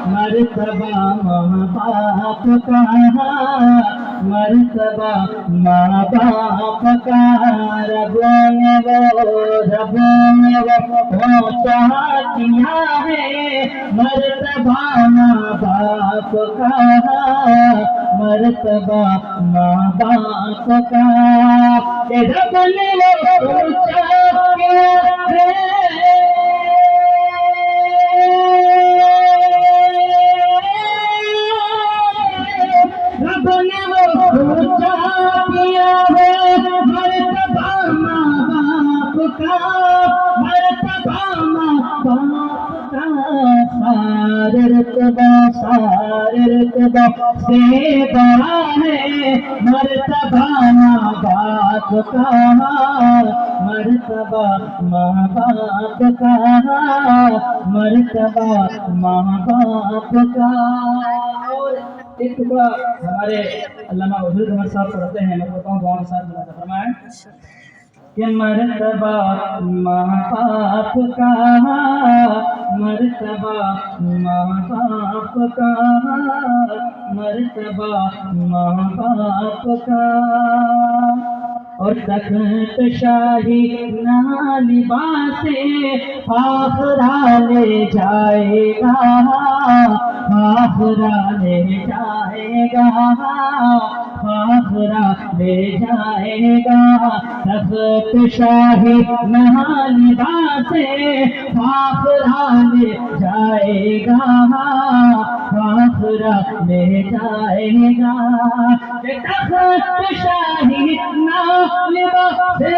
मर्तबा माँ बाप का, मर्तबा माँ बाप का, रबों ने वो पहुँचा किया है। मर्तबा माँ बाप का, मर्तबा माँ बाप का, रब ने वो पहुँचा किया है। रब ने वो ऊंचा किया है मर्तबा माँ बाप का, मर्तबा माँ बाप का, सारे रुतबा से बड़ा है मर्तबा माँ बाप का, मर्तबा माँ बाप का, मर्तबा माँ बाप का। एक टुकड़ा हमारे अल्लामा वजीर अहमद साहब पढ़ते हैं, मैं पढ़ता हूँ दुआ के साथ फरमाएं कि मर्तबा माँ बाप का, मर्तबा माँ बाप का, मर्तबा माँ बाप का, और तख्त शाही ना लिबासे फाखरा ले जाएगा, फाखरा ले जाएगा, फाखरा ले जाएगा। तख्त शाही ना लिबासे फाखरा ले जाएगा, फाखरा ले जाएगा। तख्त शाही ना लिबासे